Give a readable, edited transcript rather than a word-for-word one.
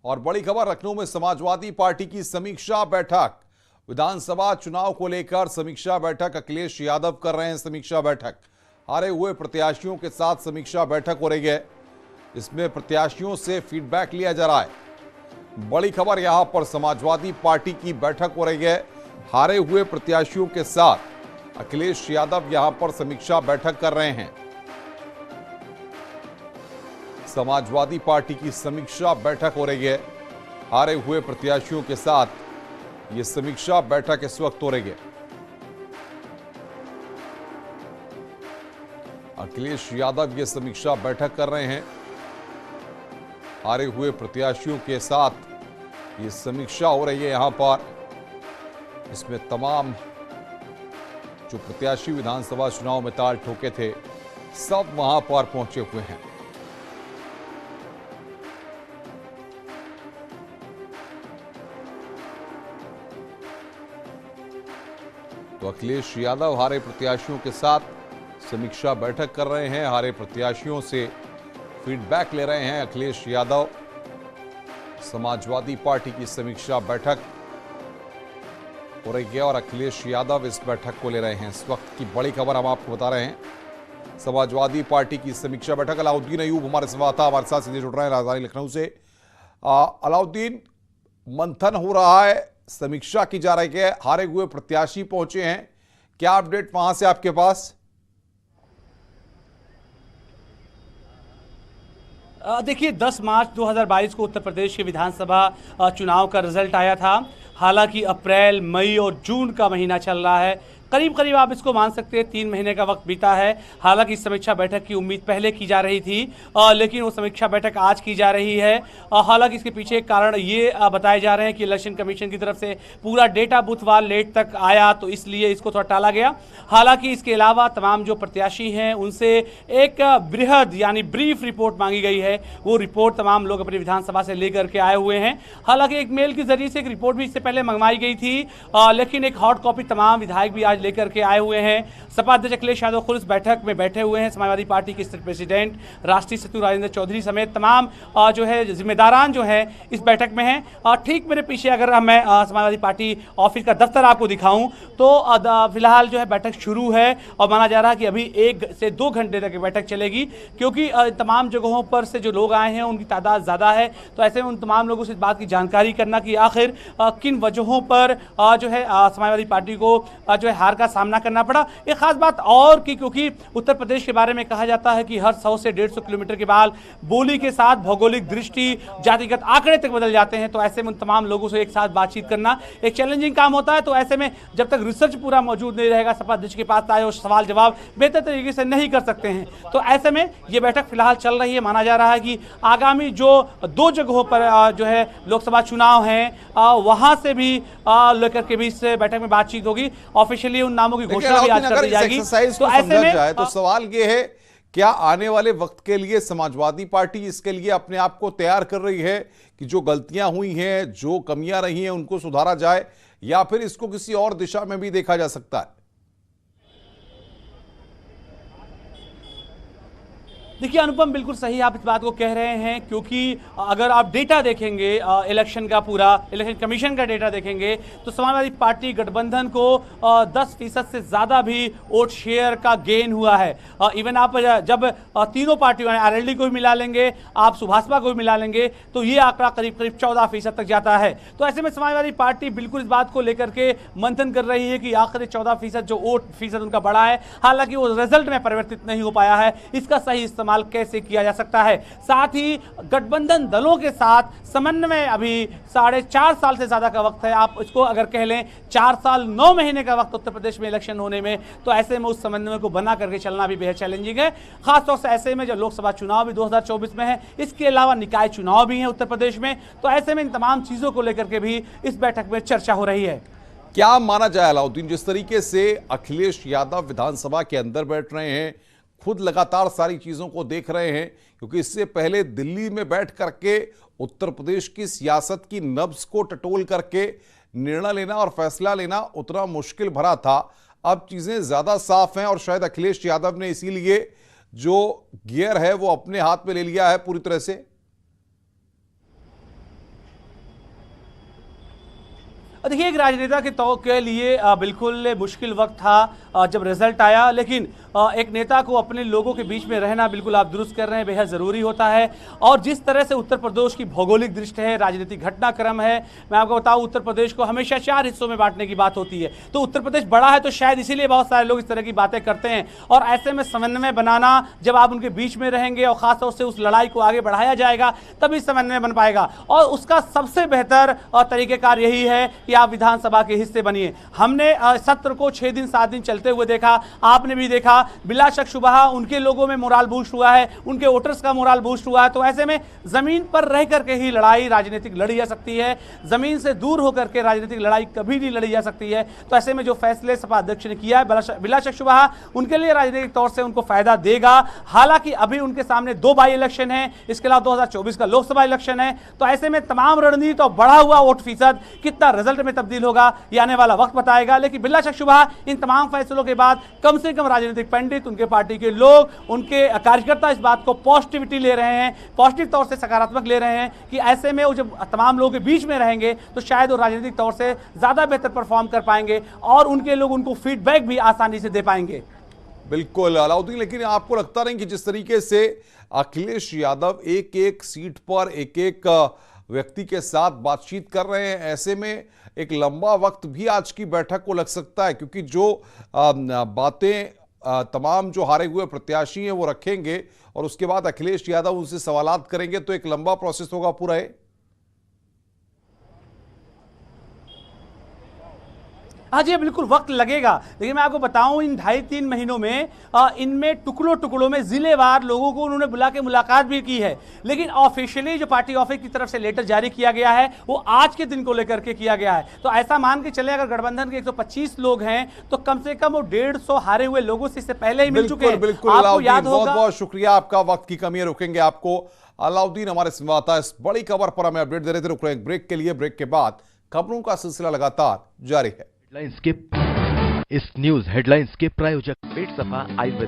और बड़ी खबर लखनऊ में समाजवादी पार्टी की समीक्षा बैठक। विधानसभा चुनाव को लेकर समीक्षा बैठक अखिलेश यादव कर रहे हैं। समीक्षा बैठक हारे हुए प्रत्याशियों के साथ समीक्षा बैठक हो रही है। इसमें प्रत्याशियों से फीडबैक लिया जा रहा है। बड़ी खबर यहां पर समाजवादी पार्टी की बैठक हो रही है। हारे हुए प्रत्याशियों के साथ अखिलेश यादव यहां पर समीक्षा बैठक कर रहे हैं। समाजवादी पार्टी की समीक्षा बैठक हो रही है। हारे हुए प्रत्याशियों के साथ यह समीक्षा बैठक इस वक्त हो रही है। अखिलेश यादव ये समीक्षा बैठक कर रहे हैं। हारे हुए प्रत्याशियों के साथ ये समीक्षा हो रही है यहां पर। इसमें तमाम जो प्रत्याशी विधानसभा चुनाव में ताल ठोके थे सब वहां पर पहुंचे हुए हैं। तो अखिलेश यादव हारे प्रत्याशियों के साथ समीक्षा बैठक कर रहे हैं। हारे प्रत्याशियों से फीडबैक ले रहे हैं अखिलेश यादव। समाजवादी पार्टी की समीक्षा बैठक हो रही है और अखिलेश यादव इस बैठक को ले रहे हैं। इस वक्त की बड़ी खबर हम आपको बता रहे हैं। समाजवादी पार्टी की समीक्षा बैठक। अलाउद्दीन अयूब हमारे संवाददाता हमारे साथ सीधे जुड़ रहे हैं राजधानी लखनऊ से। अलाउद्दीन, मंथन हो रहा है, समीक्षा की जा रही है, हारे हुए प्रत्याशी पहुंचे हैं, क्या अपडेट वहां से आपके पास? देखिए 10 मार्च 2022 को उत्तर प्रदेश के विधानसभा चुनाव का रिजल्ट आया था। हालांकि अप्रैल, मई और जून का महीना चल रहा है। करीब करीब आप इसको मान सकते हैं 3 महीने का वक्त बीता है। हालांकि इस समीक्षा बैठक की उम्मीद पहले की जा रही थी, लेकिन वो समीक्षा बैठक आज की जा रही है। हालांकि इसके पीछे एक कारण ये बताए जा रहे हैं कि इलेक्शन कमीशन की तरफ से पूरा डेटा बुधवार लेट तक आया, तो इसलिए इसको थोड़ा टाला गया। हालांकि इसके अलावा तमाम जो प्रत्याशी हैं उनसे एक बृहद यानी ब्रीफ रिपोर्ट मांगी गई है। वो रिपोर्ट तमाम लोग अपनी विधानसभा से लेकर के आए हुए हैं। हालांकि एक मेल के जरिए से एक रिपोर्ट भी इससे पहले मंगवाई गई थी, लेकिन एक हार्ड कॉपी तमाम विधायक भी आज लेकर के आए हुए हैं। सपा अध्यक्ष अखिलेश यादव खुद इस बैठक में बैठे हुए हैं। समाजवादी पार्टी के स्टेट प्रेसिडेंट राष्ट्रीय सचिव राजेंद्र चौधरी समेत तमाम जो है जिम्मेदारान जो है इस बैठक में हैं। ठीक मेरे पीछे अगर मैं समाजवादी पार्टी ऑफिस का दफ्तर आपको दिखाऊं तो फिलहाल जो है बैठक शुरू है और माना जा रहा है कि अभी 1 से 2 घंटे तक बैठक चलेगी, क्योंकि तमाम जगहों पर से जो लोग आए हैं उनकी तादाद ज़्यादा है। तो ऐसे में उन तमाम लोगों से इस बात की जानकारी करना कि आखिर किन वजहों पर जो है समाजवादी पार्टी को जो है हार का सामना करना पड़ा। एक खास बात और की, क्योंकि उत्तर प्रदेश के बारे में कहा जाता है कि हर 100 से 150 किलोमीटर के बाद बोली के साथ भौगोलिक दृष्टि, जातिगत आंकड़े तक बदल जाते हैं। तो ऐसे में उन तमाम लोगों से एक साथ बातचीत करना एक चैलेंजिंग काम होता है। तो ऐसे में जब तक रिसर्च पूरा मौजूद नहीं रहेगा, सपा अध्यक्ष के पास आए और सवाल जवाब बेहतर तरीके से नहीं कर सकते हैं। तो ऐसे में ये बैठक फिलहाल चल रही है। माना जा रहा है कि आगामी जो 2 जगहों पर जो है लोकसभा चुनाव हैं वहां से भी लेकर के भी इस बैठक में बातचीत होगी। ऑफिशियली उन नामों की घोषणा भी आज कर दी जाएगी। तो ऐसे में जाए तो सवाल ये है, क्या आने वाले वक्त के लिए समाजवादी पार्टी इसके लिए अपने आप को तैयार कर रही है कि जो गलतियां हुई हैं, जो कमियां रही हैं उनको सुधारा जाए, या फिर इसको किसी और दिशा में भी देखा जा सकता है? देखिए अनुपम, बिल्कुल सही आप इस बात को कह रहे हैं, क्योंकि अगर आप डेटा देखेंगे इलेक्शन का, पूरा इलेक्शन कमीशन का डेटा देखेंगे तो समाजवादी पार्टी गठबंधन को 10% से ज़्यादा भी वोट शेयर का गेन हुआ है। इवन आप जब तीनों पार्टियों आरएलडी को भी मिला लेंगे, आप सुभाषपा को भी मिला लेंगे, तो ये आंकड़ा करीब करीब 14% तक जाता है। तो ऐसे में समाजवादी पार्टी बिल्कुल इस बात को लेकर के मंथन कर रही है कि आखिर 14% जो वोट फीसद उनका बढ़ा है, हालांकि वो रिजल्ट में परिवर्तित नहीं हो पाया है, इसका सही इस्तेमाल कैसे किया जा सकता है। साथ ही गठबंधन दलों के साथ समन्वय, अभी 4.5 साल से ज्यादा का वक्त है, आप इसको अगर कह लें 4 साल 9 महीने का वक्त उत्तर प्रदेश में इलेक्शन होने में। तो ऐसे में उस समन्वय को बना करके चलना भी बेहद चैलेंजिंग है, खासतौर से ऐसे में जब लोकसभा चुनाव भी 2024 में है, इसके अलावा निकाय चुनाव भी है उत्तर प्रदेश में। तो ऐसे में इन तमाम चीजों को लेकर के भी इस बैठक में चर्चा हो रही है। क्या माना जाए अलाउद्दीन, जिस तरीके से अखिलेश यादव विधानसभा के अंदर बैठ रहे हैं, खुद लगातार सारी चीजों को देख रहे हैं, क्योंकि इससे पहले दिल्ली में बैठ करके उत्तर प्रदेश की सियासत की नब्ज को टटोल करके निर्णय लेना और फैसला लेना उतना मुश्किल भरा था। अब चीजें ज्यादा साफ हैं और शायद अखिलेश यादव ने इसीलिए जो गियर है वो अपने हाथ में ले लिया है पूरी तरह से। देखिए, एक राजनेता के लिए बिल्कुल मुश्किल वक्त था जब रिजल्ट आया, लेकिन एक नेता को अपने लोगों के बीच में रहना, बिल्कुल आप दुरुस्त कर रहे हैं, बेहद ज़रूरी होता है। और जिस तरह से उत्तर प्रदेश की भौगोलिक दृष्टि है, राजनीतिक घटनाक्रम है, मैं आपको बताऊं, उत्तर प्रदेश को हमेशा 4 हिस्सों में बांटने की बात होती है। तो उत्तर प्रदेश बड़ा है, तो शायद इसीलिए बहुत सारे लोग इस तरह की बातें करते हैं। और ऐसे में समन्वय बनाना, जब आप उनके बीच में रहेंगे और खासतौर से उस लड़ाई को आगे बढ़ाया जाएगा, तभी समन्वय बन पाएगा। और उसका सबसे बेहतर तरीकेकार यही है कि आप विधानसभा के हिस्से बनिए। हमने सत्र को 6 दिन 7 दिन चलते हुए देखा, आपने भी देखा, बिला शक शुबहा उनके लोगों में मोराल बूस्ट हुआ है, उनके वोटर्स का मोराल बूस्ट हुआ है। तो ऐसे में जमीन पर रह करके ही लड़ाई राजनीतिक लड़ी जा सकती है, जमीन से दूर होकर के राजनीतिक लड़ाई कभी नहीं लड़ी जा सकती है। तो ऐसे में जो फैसले सपा अध्यक्ष ने किया है, बिला शक शुबहा उनके लिए राजनीतिक तौर से उनको फायदा देगा। हालांकि अभी उनके सामने 2 बाई इलेक्शन है, इसके अलावा 2024 का लोकसभा इलेक्शन है। तो ऐसे में तमाम रणनीति और बढ़ा हुआ वोट फीसद कितना रिजल्ट में तब्दील होगा, ये आने वाला वक्त बताएगा। लेकिन बिला शक शुबहा इन तमाम फैसलों के बाद कम से कम राजनीतिक पंडित, उनके पार्टी के लोग, उनके कार्यकर्ता इस बात को पॉजिटिविटी ले रहे हैं, पॉजिटिव तौर से सकारात्मक ले रहे हैं कि ऐसे में वो जब तमाम लोगों के बीच में रहेंगे तो शायद वो राजनीतिक तौर से ज्यादा बेहतर परफॉर्म कर पाएंगे और उनके लोग उनको फीडबैक भी आसानी से दे पाएंगे। बिल्कुल अलाउद्दीन, लेकिन आपको लगता नहीं कि जिस तरीके से अखिलेश यादव एक एक सीट पर एक एक व्यक्ति के साथ बातचीत कर रहे हैं, ऐसे में एक लंबा वक्त भी आज की बैठक को लग सकता है, क्योंकि जो बातें तमाम जो हारे हुए प्रत्याशी हैं वो रखेंगे और उसके बाद अखिलेश यादव उनसे सवालात करेंगे, तो एक लंबा प्रोसेस होगा पूरा है। हाँ जी, बिल्कुल वक्त लगेगा। लेकिन मैं आपको बताऊं, इन 2.5-3 महीनों में इनमें टुकड़ों टुकड़ों में जिलेवार लोगों को उन्होंने बुला के मुलाकात भी की है। लेकिन ऑफिशियली जो पार्टी ऑफिस की तरफ से लेटर जारी किया गया है वो आज के दिन को लेकर के किया गया है। तो ऐसा मान के चले, अगर गठबंधन के 125 लोग हैं तो कम से कम वो 150 हारे हुए लोगों से इससे पहले ही मिल चुके हैं। बिल्कुल आपको याद होगा। बहुत बहुत शुक्रिया आपका, वक्त की कमी है, रुकेंगे आपको। अलाउद्दीन हमारे संवाददाता इस बड़ी खबर पर हमें अपडेट दे रहे थे। रुक रहे हैं ब्रेक के लिए, ब्रेक के बाद खबरों का सिलसिला लगातार जारी है। इस न्यूज हेडलाइंस के प्रायोजक पेट सफा आयुर्वेद